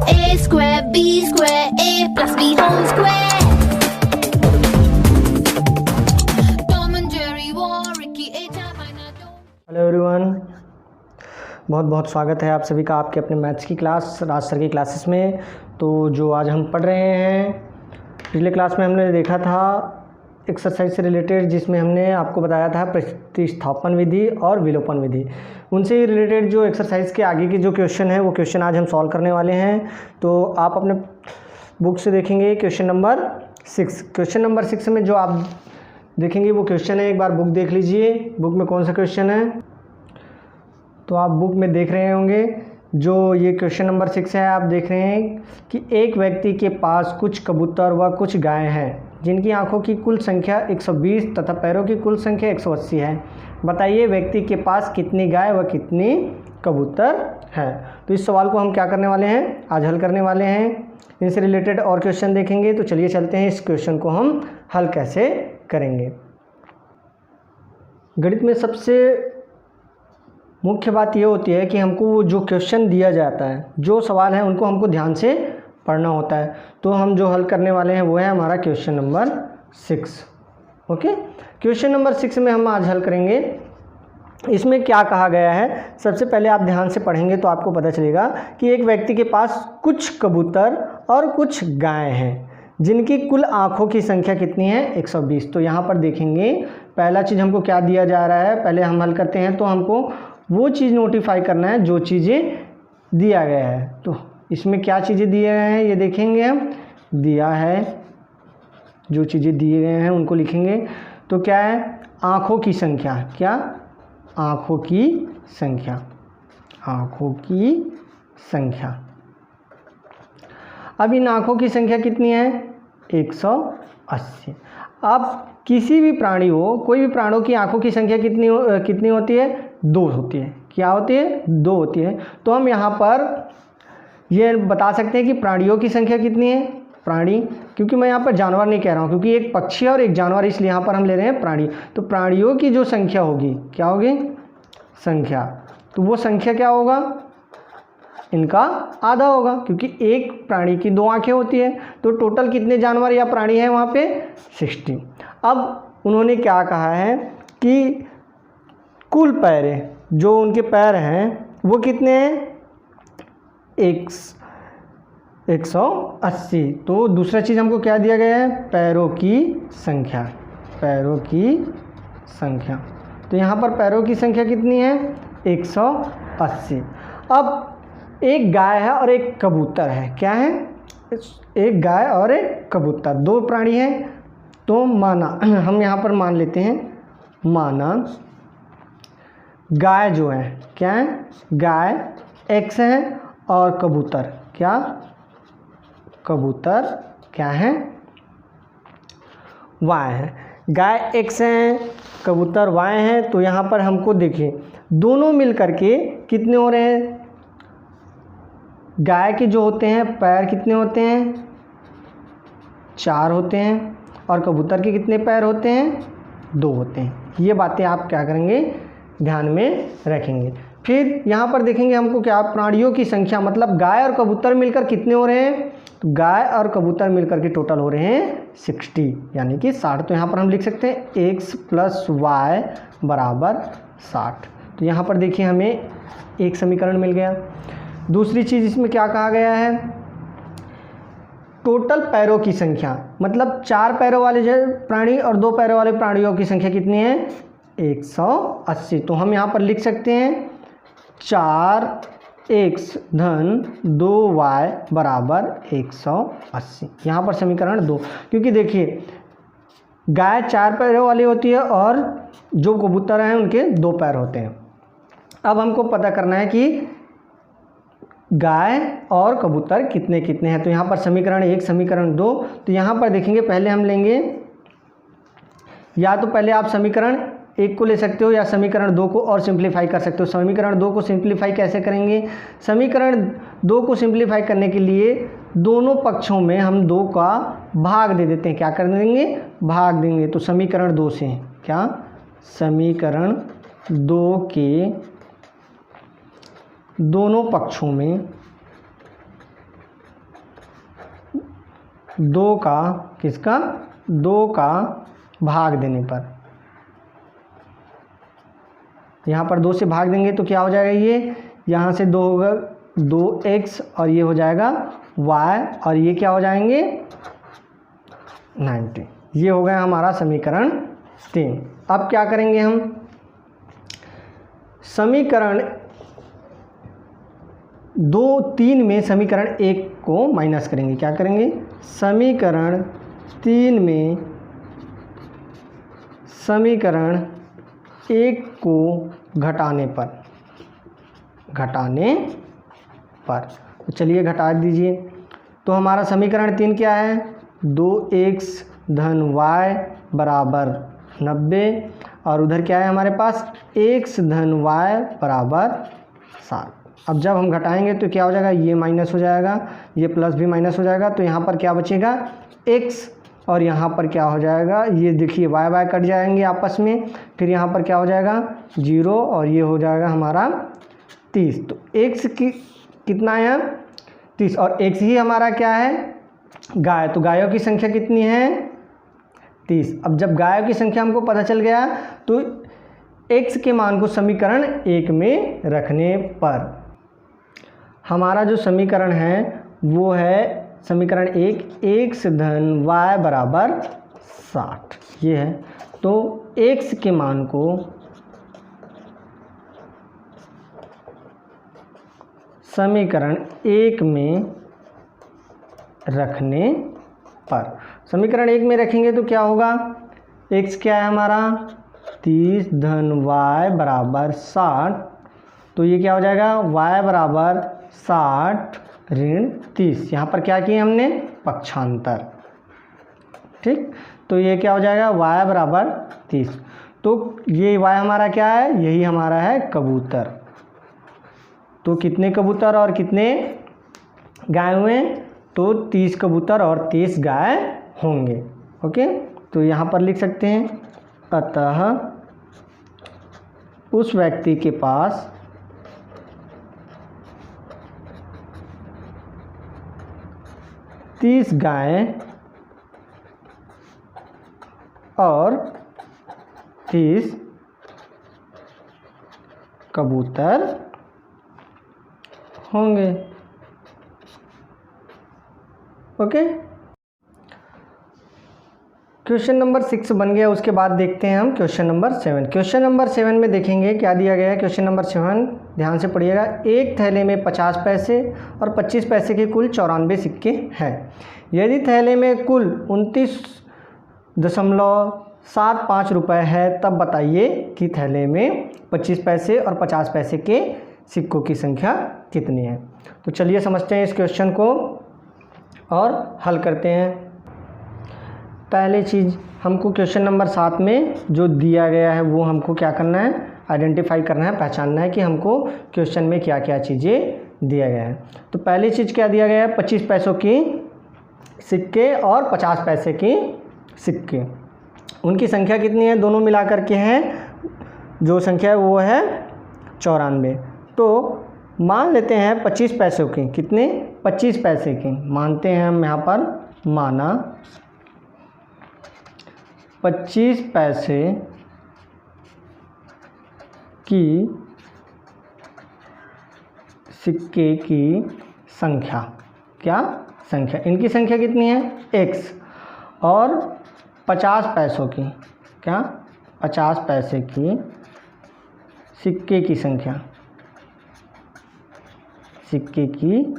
A square, B square, A plus B whole square. Tom and Jerry war, Ricky hello everyone, बहुत बहुत स्वागत है आप सभी का आपके अपने मैथ्स की क्लास राज सर की क्लासेस में। तो जो आज हम पढ़ रहे हैं, पिछले क्लास में हमने देखा था एक्सरसाइज से रिलेटेड, जिसमें हमने आपको बताया था प्रतिस्थापन विधि और विलोपन विधि। उनसे रिलेटेड जो एक्सरसाइज के आगे की जो क्वेश्चन है वो क्वेश्चन आज हम सॉल्व करने वाले हैं। तो आप अपने बुक से देखेंगे क्वेश्चन नंबर 6। क्वेश्चन नंबर 6 में जो आप देखेंगे वो क्वेश्चन है, एक बार बुक देख लीजिए, बुक में कौन सा क्वेश्चन है। तो आप बुक में देख रहे होंगे जो ये क्वेश्चन नंबर 6 है, आप देख रहे हैं कि एक व्यक्ति के पास कुछ कबूतर व कुछ गायें हैं जिनकी आंखों की कुल संख्या 120 तथा पैरों की कुल संख्या 180 है। बताइए व्यक्ति के पास कितनी गाय व कितनी कबूतर है। तो इस सवाल को हम क्या करने वाले हैं, आज हल करने वाले हैं। इनसे रिलेटेड और क्वेश्चन देखेंगे। तो चलिए चलते हैं, इस क्वेश्चन को हम हल कैसे करेंगे। गणित में सबसे मुख्य बात ये होती है कि हमको वो जो क्वेश्चन दिया जाता है, जो सवाल है, उनको हमको ध्यान से पढ़ना होता है। तो हम जो हल करने वाले हैं वो है हमारा question number 6। Okay, question number 6 में हम आज हल करेंगे। इसमें क्या कहा गया है, सबसे पहले आप ध्यान से पढ़ेंगे तो आपको पता चलेगा कि एक व्यक्ति के पास कुछ कबूतर और कुछ गायें हैं जिनकी कुल आँखों की संख्या कितनी है, 120। तो यहाँ पर देखेंगे पहला चीज़ हमको क्या दिया जा रहा है, पहले हम हल करते हैं। तो हमको वो चीज़ नोटिफाई करना है जो चीज़ें दिया गया है। तो इसमें क्या चीज़ें दिए गए हैं ये देखेंगे हम, दिया है जो चीज़ें दिए गए हैं उनको लिखेंगे। तो क्या है, आँखों की संख्या, क्या, आँखों की संख्या, आँखों की संख्या। अब इन आँखों की संख्या कितनी है, 180। अब किसी भी प्राणी हो, कोई भी प्राणों की आँखों की संख्या कितनी होती है, 2 होती है। क्या होती है, 2 होती है। तो हम यहाँ पर ये बता सकते हैं कि प्राणियों की संख्या कितनी है, प्राणी, क्योंकि मैं यहाँ पर जानवर नहीं कह रहा हूँ, क्योंकि एक पक्षी और एक जानवर, इसलिए यहाँ पर हम ले रहे हैं प्राणी। तो प्राणियों की जो संख्या होगी, क्या होगी, संख्या, तो वो संख्या क्या होगा, इनका आधा होगा, क्योंकि एक प्राणी की 2 आंखें होती है। तो टोटल कितने जानवर या प्राणी हैं वहाँ पे, 60। अब उन्होंने क्या कहा है कि कुल पैर, जो उनके पैर हैं वो कितने हैं, 180। तो दूसरा चीज़ हमको क्या दिया गया है, पैरों की संख्या, पैरों की संख्या। तो यहाँ पर पैरों की संख्या कितनी है, 180। अब एक गाय है और एक कबूतर है, क्या है, एक गाय और एक कबूतर, 2 प्राणी हैं। तो माना हम यहाँ पर मान लेते हैं, माना गाय जो है, क्या है, गाय x है और कबूतर, क्या, कबूतर क्या है, y है। गाय x है, कबूतर y है। तो यहाँ पर हमको देखिए दोनों मिल करके कितने हो रहे हैं, गाय के जो होते हैं पैर कितने होते हैं, 4 होते हैं, और कबूतर के कितने पैर होते हैं, 2 होते हैं। ये बातें आप क्या करेंगे, ध्यान में रखेंगे। फिर यहाँ पर देखेंगे हमको क्या, प्राणियों की संख्या, मतलब गाय और कबूतर मिलकर कितने हो रहे हैं, तो गाय और कबूतर मिलकर के टोटल हो रहे हैं 60, यानी कि 60। तो यहाँ पर हम लिख सकते हैं x + y = 60। तो यहाँ पर देखिए हमें एक समीकरण मिल गया। दूसरी चीज़ इसमें क्या कहा गया है, टोटल पैरों की संख्या, मतलब 4 पैरों वाले प्राणी और 2 पैरों वाले प्राणियों की संख्या कितनी है, 180। तो हम यहाँ पर लिख सकते हैं 4x + 2y = 180। यहाँ पर समीकरण 2, क्योंकि देखिए गाय 4 पैरों वाली होती है और जो कबूतर हैं उनके 2 पैर होते हैं। अब हमको पता करना है कि गाय और कबूतर कितने कितने हैं। तो यहाँ पर समीकरण 1, समीकरण 2। तो यहाँ पर देखेंगे, पहले हम लेंगे, या तो पहले आप समीकरण 1 को ले सकते हो या समीकरण 2 को और सिंप्लीफाई कर सकते हो। समीकरण 2 को सिंप्लीफाई कैसे करेंगे, समीकरण 2 को सिंप्लीफाई करने के लिए दोनों पक्षों में हम 2 का भाग दे देते हैं। क्या कर देंगे, भाग देंगे। तो समीकरण 2 से क्या, समीकरण 2 के दोनों पक्षों में 2 का किसका 2 का भाग देने पर, यहाँ पर 2 से भाग देंगे तो क्या हो जाएगा, ये यहाँ से 2 होगा 2x और ये हो जाएगा y और ये क्या हो जाएंगे 90। ये हो गया हमारा समीकरण 3। अब क्या करेंगे हम, समीकरण 3 में समीकरण 1 को माइनस करेंगे। क्या करेंगे, समीकरण 3 में समीकरण 1 को घटाने पर तो चलिए घटा दीजिए। तो हमारा समीकरण 3 क्या है, 2x धन y बराबर 90 और उधर क्या है हमारे पास x धन y बराबर 7। अब जब हम घटाएंगे तो क्या हो जाएगा, ये माइनस हो जाएगा, ये प्लस भी माइनस हो जाएगा, तो यहाँ पर क्या बचेगा x और यहाँ पर क्या हो जाएगा, ये देखिए y कट जाएंगे आपस में, फिर यहाँ पर क्या हो जाएगा 0 और ये हो जाएगा हमारा 30। तो x की कितना है 30 और x ही हमारा क्या है गाय, तो गायों की संख्या कितनी है 30। अब जब गायों की संख्या हमको पता चल गया तो x के मान को समीकरण 1 में रखने पर हमारा जो समीकरण है वो है समीकरण 1 x धन y बराबर 60 ये है। तो x के मान को समीकरण 1 में रखने पर, समीकरण 1 में रखेंगे तो क्या होगा, x क्या है हमारा 30 धन y बराबर 60, तो ये क्या हो जाएगा y बराबर 60 ऋण 30। यहाँ पर क्या किए हमने पक्षांतर, ठीक, तो ये क्या हो जाएगा y बराबर 30। तो ये y हमारा क्या है, यही हमारा है कबूतर। तो कितने कबूतर और कितने गाय हुए, तो 30 कबूतर और 30 गाय होंगे। ओके, तो यहाँ पर लिख सकते हैं, अतः उस व्यक्ति के पास 30 गायें और 30 कबूतर होंगे। ओके, क्वेश्चन नंबर 6 बन गया। उसके बाद देखते हैं हम क्वेश्चन नंबर 7। क्वेश्चन नंबर 7 में देखेंगे क्या दिया गया है। क्वेश्चन नंबर 7 ध्यान से पढ़िएगा। एक थैले में 50 पैसे और 25 पैसे के कुल 94 सिक्के हैं। यदि थैले में कुल 29.75 रुपये है, तब बताइए कि थैले में 25 पैसे और 50 पैसे के सिक्कों की संख्या कितनी है। तो चलिए समझते हैं इस क्वेश्चन को और हल करते हैं। पहली चीज़ हमको क्वेश्चन नंबर 7 में जो दिया गया है वो हमको क्या करना है, आइडेंटिफाई करना है, पहचानना है कि हमको क्वेश्चन में क्या क्या चीज़ें दिया गया है। तो पहली चीज़ क्या दिया गया है, 25 पैसों की सिक्के और 50 पैसे की सिक्के, उनकी संख्या कितनी है, दोनों मिला करके हैं, जो संख्या है वो है 94। तो मान लेते हैं 25 पैसों की, कितने 25 पैसे की मानते हैं हम यहाँ पर, माना 25 पैसे की सिक्के की संख्या, क्या संख्या, इनकी संख्या कितनी है x, और 50 पैसों की, क्या 50 पैसे की सिक्के की संख्या, सिक्के की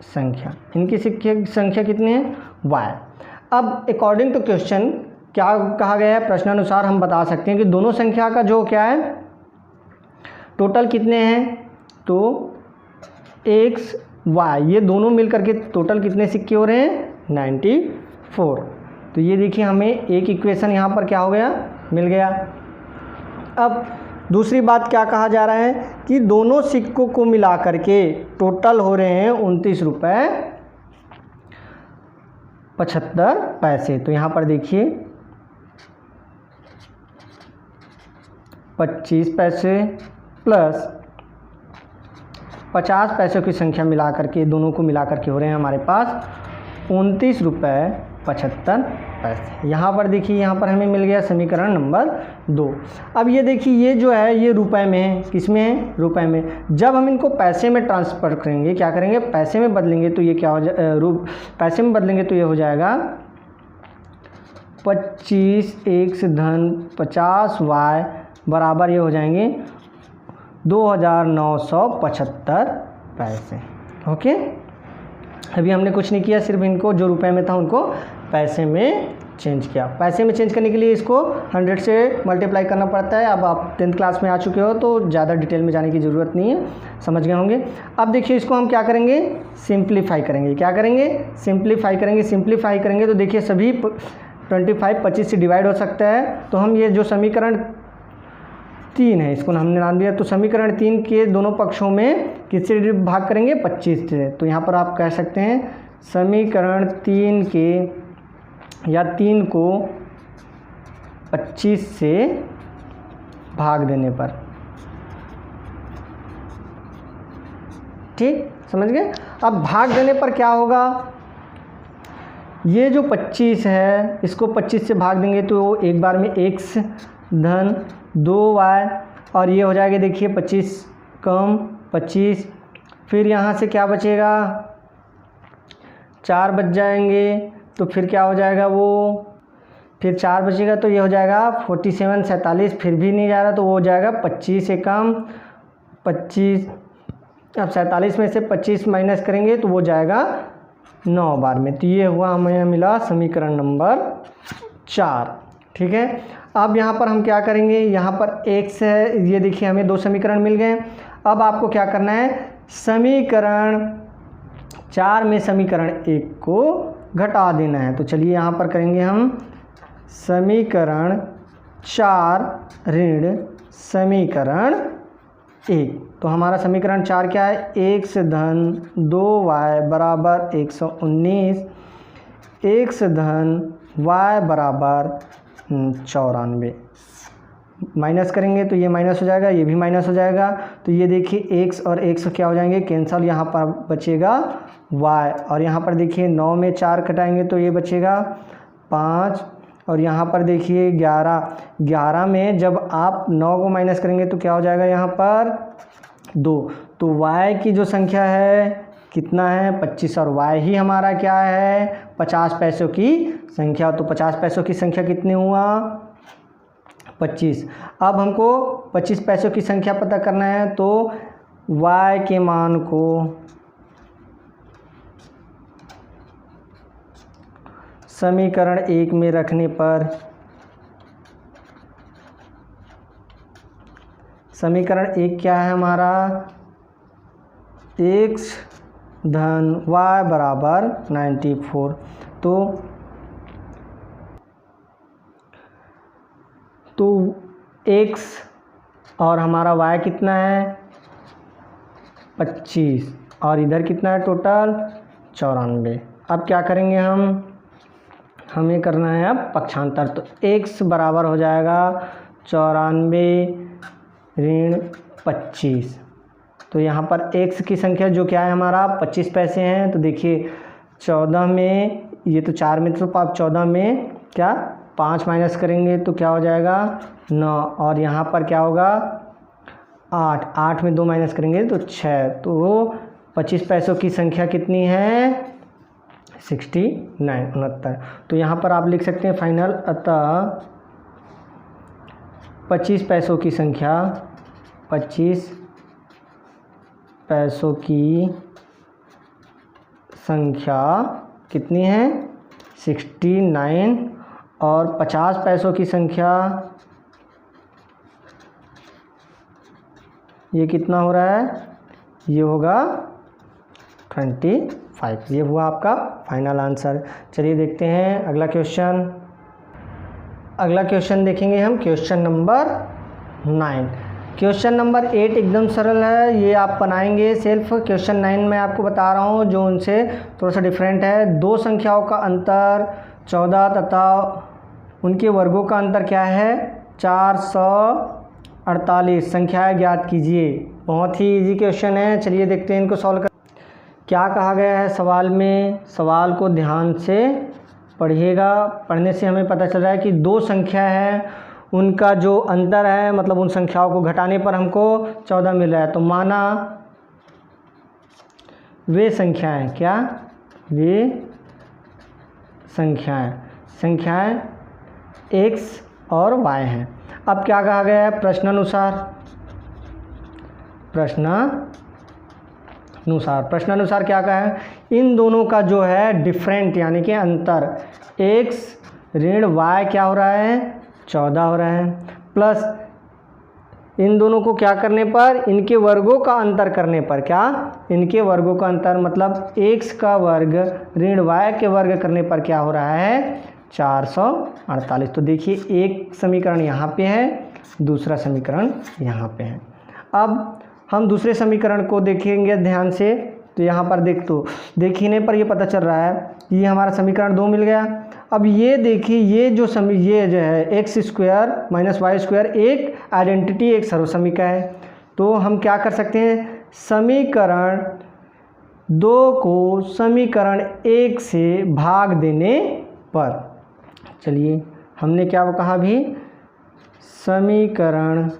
संख्या, इनकी सिक्के की संख्या कितनी है y। अब अकॉर्डिंग टू क्वेश्चन क्या कहा गया है, प्रश्नानुसार हम बता सकते हैं कि दोनों संख्या का जो क्या है टोटल कितने हैं, तो x y ये दोनों मिल करके टोटल कितने सिक्के हो रहे हैं 94। तो ये देखिए हमें एक इक्वेशन यहाँ पर क्या हो गया, मिल गया। अब दूसरी बात क्या कहा जा रहा है कि दोनों सिक्कों को मिला करके टोटल हो रहे हैं 29 रुपये 75 पैसे। तो यहाँ पर देखिए 25 पैसे प्लस 50 पैसों की संख्या मिला करके, दोनों को मिला करके हो रहे हैं हमारे पास 29.75। यहाँ पर देखिए, यहाँ पर हमें मिल गया समीकरण नंबर 2। अब ये देखिए, ये जो है ये रुपए में है, किस में है, रुपए में। जब हम इनको पैसे में ट्रांसफ़र करेंगे, क्या करेंगे, पैसे में बदलेंगे तो ये क्या हो पैसे में बदलेंगे तो ये हो जाएगा 25x धन 50y बराबर ये हो जाएंगे 2975 पैसे। ओके, अभी हमने कुछ नहीं किया, सिर्फ इनको जो रुपए में था उनको पैसे में चेंज किया। पैसे में चेंज करने के लिए इसको 100 से मल्टीप्लाई करना पड़ता है। अब आप 10th क्लास में आ चुके हो तो ज़्यादा डिटेल में जाने की ज़रूरत नहीं है, समझ गए होंगे। अब देखिए, इसको हम क्या करेंगे, सिंप्लीफाई करेंगे। क्या करेंगे, सिंप्लीफाई करेंगे। सिंप्लीफाई करेंगे तो देखिए सभी 25 25 से डिवाइड हो सकता है। तो हम ये जो समीकरण 3 है इसको हमने नाम दिया, तो समीकरण 3 के दोनों पक्षों में किससे भाग करेंगे, 25 से। तो यहाँ पर आप कह सकते हैं समीकरण 3 के या 3 को 25 से भाग देने पर, ठीक, समझ गए। अब भाग देने पर क्या होगा, ये जो 25 है इसको 25 से भाग देंगे तो एक बार में x धन 2y, और ये हो जाएगा देखिए 25 कम 25, फिर यहाँ से क्या बचेगा, 4 बच जाएंगे। तो फिर क्या हो जाएगा, वो फिर 4 बचेगा तो ये हो जाएगा 47 47, फिर भी नहीं जा रहा तो वो हो जाएगा 25 से कम 25। अब 47 में से 25 माइनस करेंगे तो वो जाएगा 9 बार में। तो ये हुआ हमें मिला समीकरण नंबर 4, ठीक है। अब यहाँ पर हम क्या करेंगे, यहाँ पर x है, ये देखिए हमें 2 समीकरण मिल गए। अब आपको क्या करना है, समीकरण 4 में समीकरण 1 को घटा देना है। तो चलिए यहाँ पर करेंगे हम समीकरण 4 ऋण समीकरण 1। तो हमारा समीकरण 4 क्या है, x धन 2y बराबर 119, x धन y बराबर 94। माइनस करेंगे तो ये माइनस हो जाएगा, ये भी माइनस हो जाएगा। तो ये देखिए x और x क्या हो जाएंगे, कैंसल, यहाँ पर बचेगा y, और यहाँ पर देखिए 9 में 4 कटाएंगे तो ये बचेगा 5, और यहाँ पर देखिए 11 में जब आप 9 को माइनस करेंगे तो क्या हो जाएगा, यहाँ पर 2। तो y की जो संख्या है कितना है, 25, और y ही हमारा क्या है, 50 पैसों की संख्या। तो 50 पैसों की संख्या कितनी हुआ, 25। अब हमको 25 पैसों की संख्या पता करना है, तो y के मान को समीकरण 1 में रखने पर, समीकरण 1 क्या है हमारा, x धन y बराबर 94। तो x और हमारा y कितना है, 25, और इधर कितना है टोटल 94। अब क्या करेंगे, हमें करना है अब पक्षांतर। तो x बराबर हो जाएगा 94 ऋण 25। तो यहाँ पर x की संख्या जो क्या है हमारा 25 पैसे हैं। तो देखिए 14 में, ये तो 4 में, तो आप 14 में क्या 5 माइनस करेंगे तो क्या हो जाएगा 9, और यहाँ पर क्या होगा 8 में 2 माइनस करेंगे तो 6। तो 25 पैसों की संख्या कितनी है, 69। तो यहाँ पर आप लिख सकते हैं फाइनल, अतः 25 पैसों की संख्या, 25 पैसों की संख्या कितनी है, 69, और 50 पैसों की संख्या ये कितना हो रहा है, ये होगा 25। ये हुआ आपका फाइनल आंसर। चलिए देखते हैं अगला क्वेश्चन। अगला क्वेश्चन देखेंगे हम, क्वेश्चन नंबर 9। क्वेश्चन नंबर 8 एकदम सरल है, ये आप बनाएंगे सेल्फ। क्वेश्चन 9 में आपको बता रहा हूँ जो उनसे थोड़ा सा डिफरेंट है। दो संख्याओं का अंतर 14 तथा उनके वर्गों का अंतर क्या है, 448। संख्याएं ज्ञात कीजिए। बहुत ही इजी क्वेश्चन है, चलिए देखते हैं इनको सॉल्व कर। क्या कहा गया है सवाल में, सवाल को ध्यान से पढ़िएगा। पढ़ने से हमें पता चल रहा है कि दो संख्या है, उनका जो अंतर है मतलब उन संख्याओं को घटाने पर हमको 14 मिल रहा है। तो माना वे संख्याएं, क्या वे संख्याएं x और y हैं। अब क्या कहा गया है प्रश्नानुसार क्या कहा है, इन दोनों का जो है डिफरेंट यानी कि अंतर x ऋण y क्या हो रहा है 14 हो रहा है, प्लस इन दोनों को क्या करने पर, इनके वर्गों का अंतर करने पर, क्या इनके वर्गों का अंतर मतलब x का वर्ग ऋण y के वर्ग करने पर क्या हो रहा है 448। तो देखिए एक समीकरण यहाँ पे है, दूसरा समीकरण यहाँ पे है। अब हम दूसरे समीकरण को देखेंगे ध्यान से। तो यहाँ पर देखने पर ये पता चल रहा है ये हमारा समीकरण 2 मिल गया। अब ये देखिए ये जो है X square minus Y square एक आइडेंटिटी, एक सर्वसमीका है। तो हम क्या कर सकते हैं, समीकरण 2 को समीकरण 1 से भाग देने पर, चलिए हमने क्या कहा भी, समीकरण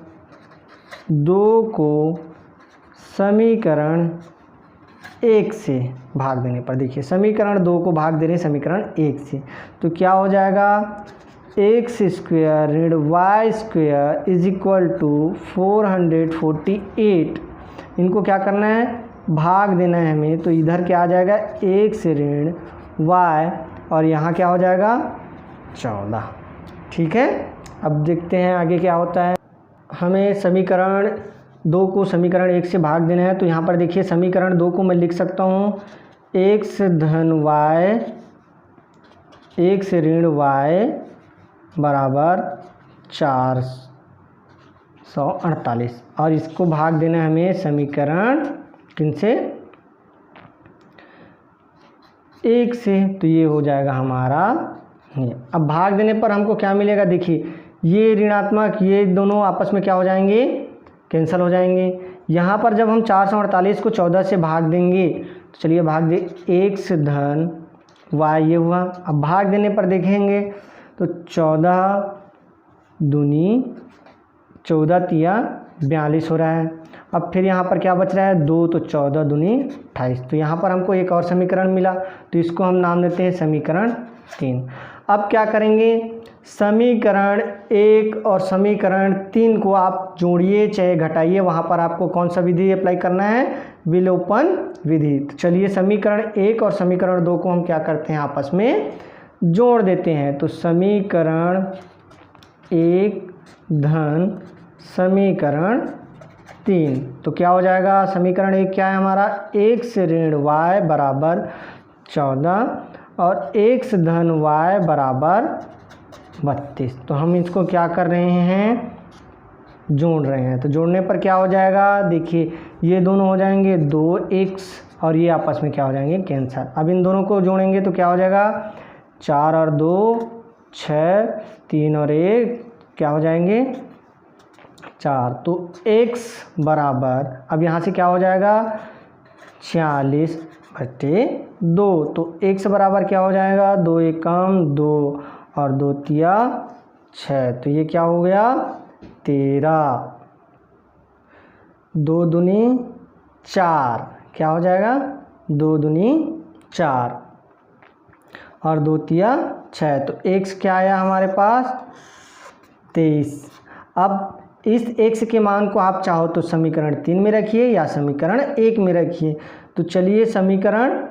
2 को समीकरण 1 से भाग देने पर, देखिए समीकरण 2 को भाग दे रहे हैं समीकरण 1 से, तो क्या हो जाएगा एक्स स्क्वायर ऋण Y square is equal to 448। इनको क्या करना है, भाग देना है हमें। तो इधर क्या आ जाएगा एक्स ऋण वाई और यहाँ क्या हो जाएगा 14। ठीक है, अब देखते हैं आगे क्या होता है। हमें समीकरण 2 को समीकरण 1 से भाग देना है। तो यहाँ पर देखिए समीकरण 2 को मैं लिख सकता हूँ एक्स धन वाई, एक्स ऋण वाई बराबर 448 और इसको भाग देना है हमें समीकरण किन से 1 से। तो ये हो जाएगा हमारा ये। अब भाग देने पर हमको क्या मिलेगा, देखिए ये ऋणात्मक ये दोनों आपस में क्या हो जाएंगे, कैंसिल हो जाएंगे। यहाँ पर जब हम 448 को 14 से भाग देंगे तो चलिए भाग दे एक्स धन वाई, ये हुआ। अब भाग देने पर देखेंगे तो 14 दूनी 14 तिया 42 हो रहा है। अब फिर यहाँ पर क्या बच रहा है 2, तो 14 दूनी 28। तो यहाँ पर हमको एक और समीकरण मिला, तो इसको हम नाम देते हैं समीकरण 3। अब क्या करेंगे, समीकरण 1 और समीकरण 3 को आप जोड़िए चाहे घटाइए, वहाँ पर आपको कौन सा विधि अप्लाई करना है, विलोपन विधि। तो चलिए समीकरण 1 और समीकरण 2 को हम क्या करते हैं आपस में जोड़ देते हैं। तो समीकरण 1 धन समीकरण 3, तो क्या हो जाएगा, समीकरण 1 क्या है हमारा एक्स ऋण वाई बराबर 14 और एक्स धन वाई बराबर 32। तो हम इसको क्या कर रहे हैं, जोड़ रहे हैं। तो जोड़ने पर क्या हो जाएगा, देखिए ये दोनों हो जाएंगे 2x और ये आपस में क्या हो जाएंगे कैंसिल। अब इन दोनों को जोड़ेंगे तो क्या हो जाएगा 4 और 2 6, 3 और 1 क्या हो जाएंगे 4। तो x बराबर अब यहाँ से क्या हो जाएगा 46/2। तो x बराबर क्या हो जाएगा 2 एकम 2 और 2 तिया 6। तो ये क्या हो गया 13, 2 दूनी 4 क्या हो जाएगा 2 दूनी 4 और 2 तिया 6। तो x क्या आया हमारे पास 23। अब इस x के मान को आप चाहो तो समीकरण 3 में रखिए या समीकरण 1 में रखिए। तो चलिए समीकरण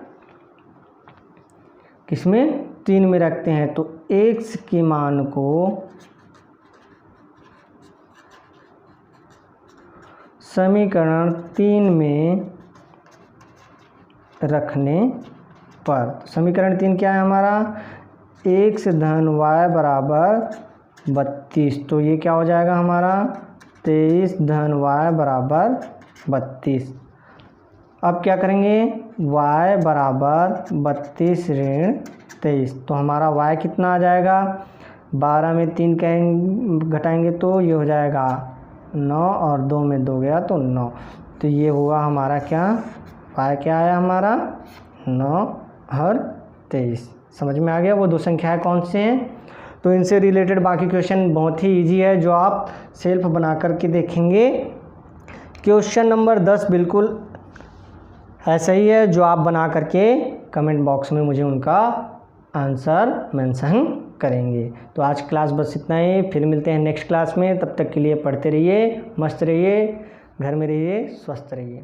किसमें 3 में रखते हैं। तो x के मान को समीकरण 3 में रखने पर समीकरण 3 क्या है हमारा एक्स धन वाई बराबर 32। तो ये क्या हो जाएगा हमारा 23 धन वाई बराबर 32। अब क्या करेंगे y बराबर 32 ऋण 23। तो हमारा y कितना आ जाएगा 12 में 3 कहेंगे घटाएंगे तो ये हो जाएगा 9 और 2 में 2 गया तो 9। तो ये हुआ हमारा क्या पाया क्या आया हमारा 9 और 23। समझ में आ गया वो दो संख्याएं कौन से हैं। तो इनसे रिलेटेड बाकी क्वेश्चन बहुत ही इजी है जो आप सेल्फ बना करके देखेंगे। क्वेश्चन नंबर 10 बिल्कुल ऐसा ही है जो आप बना करके कमेंट बॉक्स में मुझे उनका आंसर मेंशन करेंगे। तो आज क्लास बस इतना ही, फिर मिलते हैं नेक्स्ट क्लास में। तब तक के लिए पढ़ते रहिए, मस्त रहिए, घर में रहिए, स्वस्थ रहिए।